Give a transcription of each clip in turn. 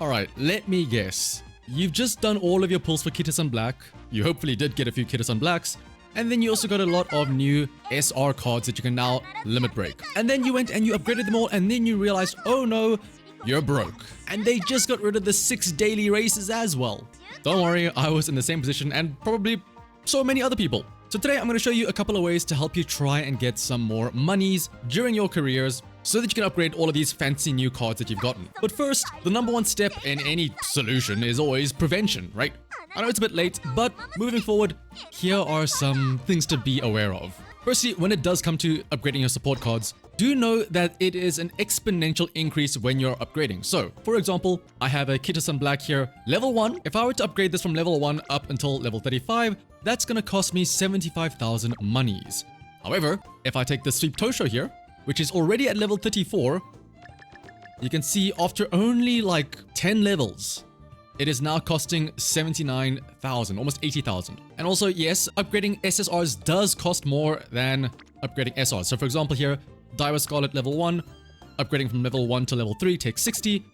Alright, let me guess. You've just done all of your pulls for Kitasan Black. You hopefully did get a few Kitasan Blacks. And then you also got a lot of new SR cards that you can now limit break. And then you went and you upgraded them all, and then you realized, oh no, you're broke. And they just got rid of the 6 daily races as well. Don't worry, I was in the same position and probably so many other people. So today I'm going to show you a couple of ways to help you try and get some more monies during your careers so that you can upgrade all of these fancy new cards that you've gotten. But first, the number one step in any solution is always prevention, right? I know it's a bit late, but moving forward, here are some things to be aware of. Firstly, when it does come to upgrading your support cards, do know that it is an exponential increase when you're upgrading. So, for example, I have a Kitasan Black here, level 1. If I were to upgrade this from level 1 up until level 35, that's gonna cost me 75,000 monies. However, if I take the Sweep Tosho here, which is already at level 34, you can see after only like 10 levels, it is now costing 79,000, almost 80,000. And also, yes, upgrading SSRs does cost more than upgrading SRs. So for example here, Daiwa Scarlet level 1, upgrading from level 1 to level 3 takes 60.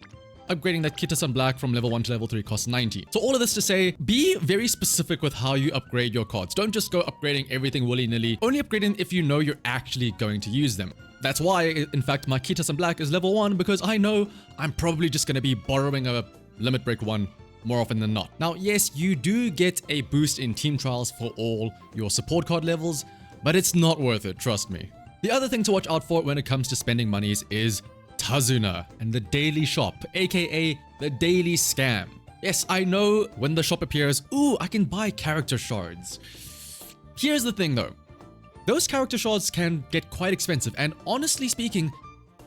Upgrading that Kitasan Black from level 1 to level 3 costs 90. So all of this to say, be very specific with how you upgrade your cards. Don't just go upgrading everything willy-nilly. Only upgrade them if you know you're actually going to use them. That's why, in fact, my Kitasan Black is level 1, because I know I'm probably just going to be borrowing a limit break 1 more often than not. Now, yes, you do get a boost in team trials for all your support card levels, but it's not worth it, trust me. The other thing to watch out for when it comes to spending monies is Tazuna and the daily shop, aka the daily scam. Yes, I know when the shop appears, ooh, I can buy character shards. Here's the thing though, those character shards can get quite expensive, and honestly speaking,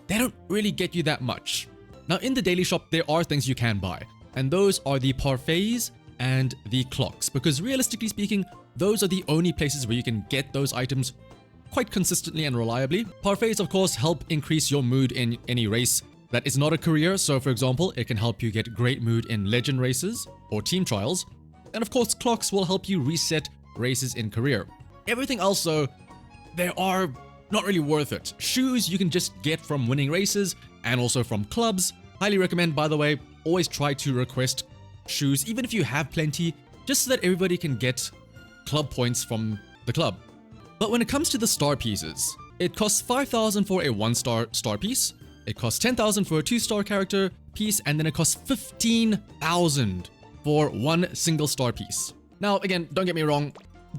they don't really get you that much. Now in the daily shop, there are things you can buy, and those are the parfaits and the clocks, because realistically speaking, those are the only places where you can get those items quite consistently and reliably. Parfaits, of course, help increase your mood in any race that is not a career. So for example, it can help you get great mood in legend races or team trials. And of course, clocks will help you reset races in career. Everything else though, they are not really worth it. Shoes you can just get from winning races and also from clubs. Highly recommend, by the way, always try to request shoes, even if you have plenty, just so that everybody can get club points from the club. But when it comes to the star pieces, it costs 5,000 for a 1-star star piece, it costs 10,000 for a 2-star character piece, and then it costs 15,000 for one single star piece. Now again, don't get me wrong,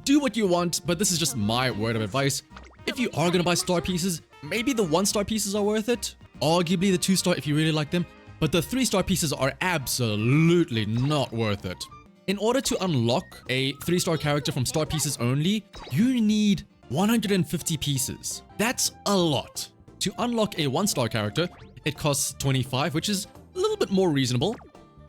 do what you want, but this is just my word of advice. If you are gonna buy star pieces, maybe the 1-star pieces are worth it, arguably the 2-star if you really like them, but the 3-star pieces are absolutely not worth it. In order to unlock a 3-star character from star pieces only, you need 150 pieces. That's a lot. To unlock a 1-star character, it costs 25, which is a little bit more reasonable.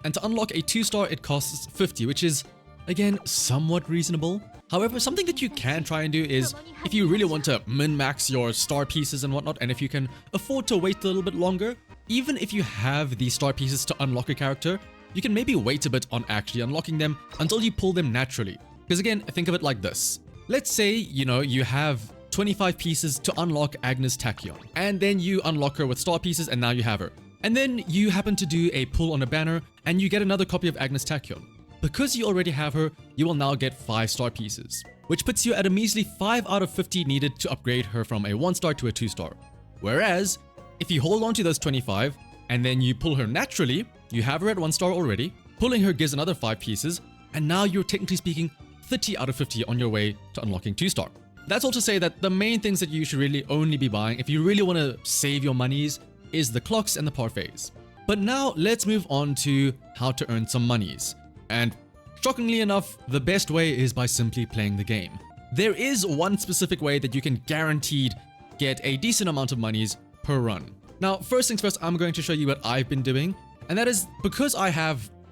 And to unlock a 2-star, it costs 50, which is, again, somewhat reasonable. However, something that you can try and do is, if you really want to min-max your star pieces and whatnot, and if you can afford to wait a little bit longer, even if you have the star pieces to unlock a character, you can maybe wait a bit on actually unlocking them until you pull them naturally. Because again, think of it like this. Let's say, you have 25 pieces to unlock Agnes Tachyon, and then you unlock her with star pieces and now you have her. And then you happen to do a pull on a banner and you get another copy of Agnes Tachyon. Because you already have her, you will now get 5 star pieces, which puts you at a measly 5 out of 50 needed to upgrade her from a 1-star to a 2-star. Whereas, if you hold on to those 25 and then you pull her naturally, you have her at 1-star already, pulling her gives another 5 pieces, and now you're technically speaking 30 out of 50 on your way to unlocking 2-star. That's all to say that the main things that you should really only be buying if you really want to save your monies is the clocks and the parfaits. But now let's move on to how to earn some monies. And shockingly enough, the best way is by simply playing the game. There is one specific way that you can guaranteed get a decent amount of monies per run. Now, first things first, I'm going to show you what I've been doing. And that is because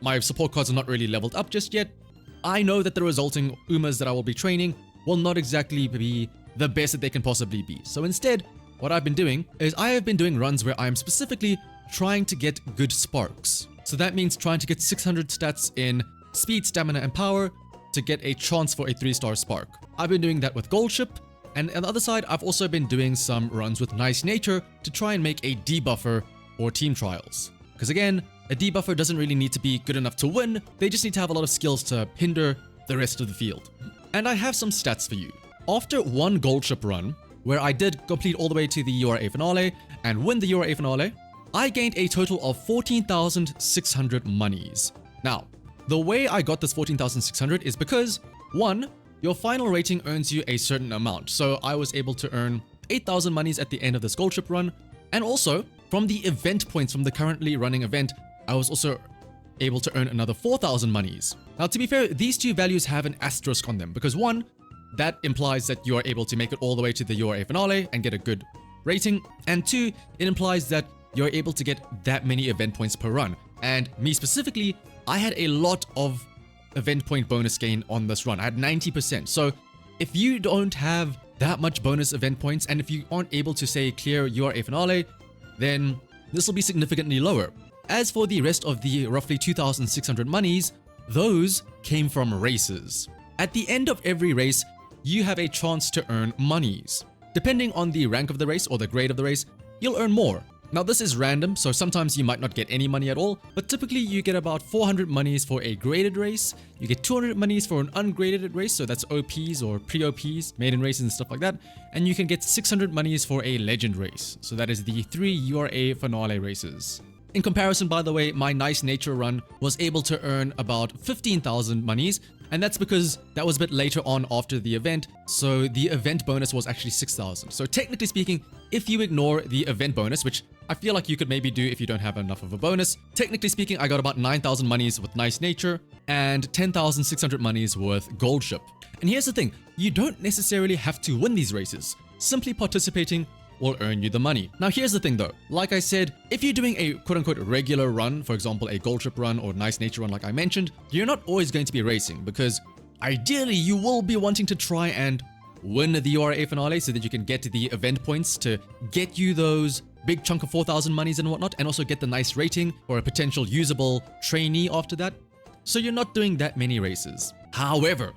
my support cards are not really leveled up just yet, I know that the resulting Umas that I will be training will not exactly be the best that they can possibly be. So instead, what I've been doing is I have been doing runs where I am specifically trying to get good sparks. So that means trying to get 600 stats in speed, stamina, and power to get a chance for a 3-star spark. I've been doing that with Gold Ship, and on the other side, I've also been doing some runs with Nice Nature to try and make a debuffer or team trials. Because again, a debuffer doesn't really need to be good enough to win, they just need to have a lot of skills to hinder the rest of the field. And I have some stats for you. After one gold ship run, where I did complete all the way to the URA finale and win the URA finale, I gained a total of 14,600 monies. Now, the way I got this 14,600 is because, one, your final rating earns you a certain amount. So I was able to earn 8,000 monies at the end of this gold ship run. And also, from the event points from the currently running event, I was also able to earn another 4,000 monies. Now, to be fair, these two values have an asterisk on them because one, that implies that you are able to make it all the way to the URA finale and get a good rating. And two, it implies that you're able to get that many event points per run. And me specifically, I had a lot of event point bonus gain on this run. I had 90%. So if you don't have that much bonus event points, and if you aren't able to say clear URA finale, then this will be significantly lower. As for the rest of the roughly 2,600 monies, those came from races. At the end of every race, you have a chance to earn monies. Depending on the rank of the race or the grade of the race, you'll earn more. Now this is random, so sometimes you might not get any money at all, but typically you get about 400 monies for a graded race, you get 200 monies for an ungraded race, so that's OPs or pre-OPs, maiden races and stuff like that, and you can get 600 monies for a legend race, so that is the 3 URA finale races. In comparison, by the way, my nice nature run was able to earn about 15,000 monies, and that's because that was a bit later on after the event, so the event bonus was actually 6,000. So technically speaking, if you ignore the event bonus, which I feel like you could maybe do if you don't have enough of a bonus, technically speaking, I got about 9,000 monies with nice nature and 10,600 monies with gold ship. And here's the thing, you don't necessarily have to win these races. Simply participating will earn you the money. Now here's the thing though, like I said, if you're doing a quote-unquote regular run, for example a gold ship run or nice nature run like I mentioned, you're not always going to be racing because ideally you will be wanting to try and win the URA finale so that you can get the event points to get you those big chunk of 4,000 monies and whatnot, and also get the nice rating or a potential usable trainee after that. So you're not doing that many races. However,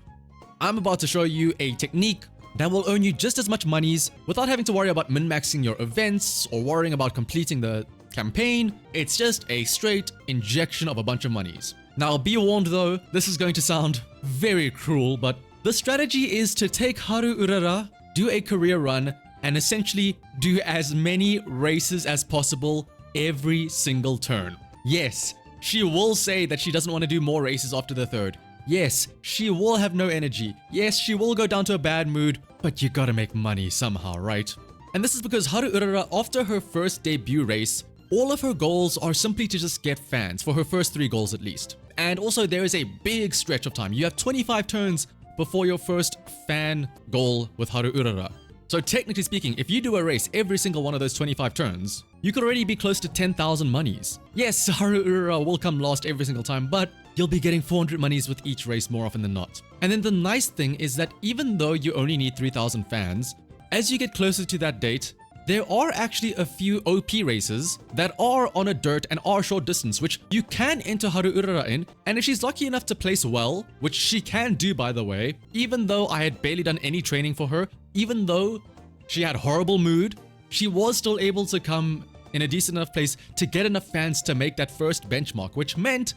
I'm about to show you a technique that will earn you just as much monies without having to worry about min-maxing your events or worrying about completing the campaign. It's just a straight injection of a bunch of monies. Now be warned though, this is going to sound very cruel, but the strategy is to take Haru Urara, do a career run, and essentially do as many races as possible every single turn. Yes, she will say that she doesn't want to do more races after the third. Yes, she will have no energy. Yes, she will go down to a bad mood, but you gotta make money somehow, right? And this is because Haru Urara, after her first debut race, all of her goals are simply to just get fans, for her first 3 goals at least. And also there is a big stretch of time. You have 25 turns before your first fan goal with Haru Urara. So technically speaking, if you do a race every single one of those 25 turns, you could already be close to 10,000 monies. Yes, Haru Urara will come last every single time, but you'll be getting 400 monies with each race more often than not. And then the nice thing is that even though you only need 3,000 fans, as you get closer to that date, there are actually a few OP races that are on a dirt and are short distance, which you can enter Haru Urara in, and if she's lucky enough to place well, which she can do by the way, even though I had barely done any training for her, even though she had horrible mood, she was still able to come in a decent enough place to get enough fans to make that first benchmark, which meant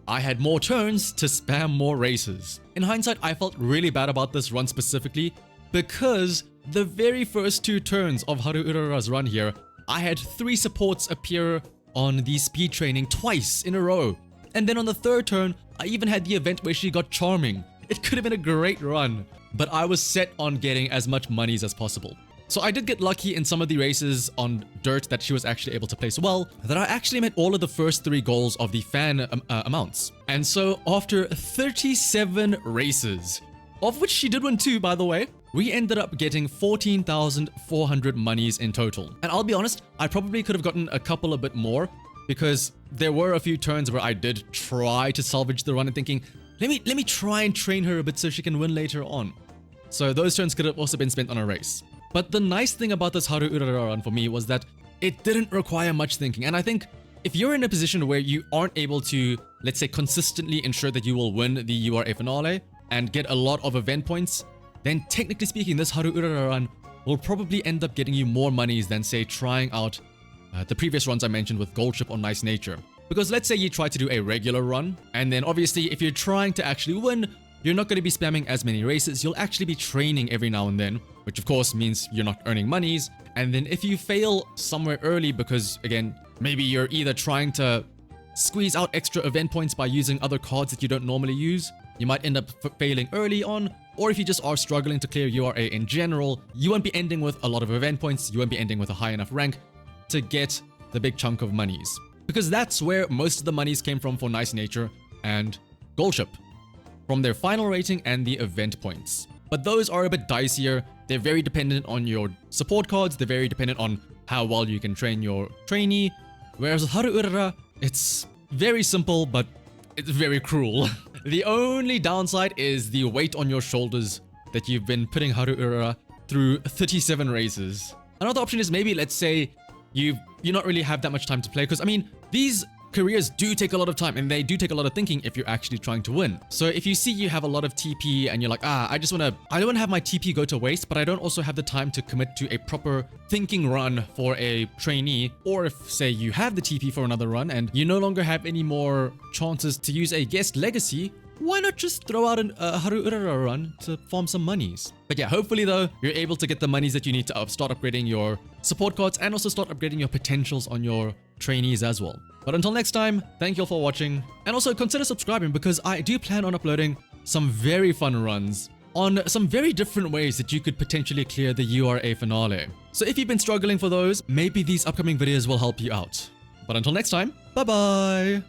I had more turns to spam more races. In hindsight, I felt really bad about this run specifically because the very first 2 turns of Haru Urara's run here, I had 3 supports appear on the speed training twice in a row. And then on the 3rd turn, I even had the event where she got charming. It could have been a great run, but I was set on getting as much monies as possible. So I did get lucky in some of the races on dirt that she was actually able to place well, that I actually met all of the first 3 goals of the fan amounts. And so after 37 races, of which she did win 2 by the way, we ended up getting 14,400 monies in total. And I'll be honest, I probably could have gotten a couple a bit more because there were a few turns where I did try to salvage the run and thinking, let me try and train her a bit so she can win later on. So those turns could have also been spent on a race. But the nice thing about this Haru Urara run for me was that it didn't require much thinking. And I think if you're in a position where you aren't able to, let's say, consistently ensure that you will win the URA finale and get a lot of event points, then technically speaking, this Haru Urara run will probably end up getting you more monies than, say, trying out the previous runs I mentioned with Gold Ship or Nice Nature. Because let's say you try to do a regular run, and then obviously if you're trying to actually win, you're not going to be spamming as many races. You'll actually be training every now and then, which of course means you're not earning monies. And then if you fail somewhere early because, again, maybe you're either trying to squeeze out extra event points by using other cards that you don't normally use, you might end up failing early on. Or if you just are struggling to clear URA in general, you won't be ending with a lot of event points. You won't be ending with a high enough rank to get the big chunk of monies. Because that's where most of the monies came from for Nice Nature and Goldship, from their final rating and the event points. But those are a bit dicier. They're very dependent on your support cards. They're very dependent on how well you can train your trainee. Whereas with HARU URARA, it's very simple, but it's very cruel. The only downside is the weight on your shoulders that you've been putting HARU URARA through 37 races. Another option is maybe, let's say, you not really have that much time to play, because I mean, these careers do take a lot of time and they do take a lot of thinking if you're actually trying to win. So if you see you have a lot of TP and you're like, I don't want to have my TP go to waste, but I don't also have the time to commit to a proper thinking run for a trainee. Or if, say, you have the TP for another run and you no longer have any more chances to use a guest legacy, why not just throw out a HARU URARA run to farm some monies? But yeah, hopefully though, you're able to get the monies that you need to start upgrading your support cards and also start upgrading your potentials on your trainees as well. But until next time, thank you all for watching, and also consider subscribing because I do plan on uploading some very fun runs on some very different ways that you could potentially clear the URA finale. So if you've been struggling for those, maybe these upcoming videos will help you out. But until next time, bye bye!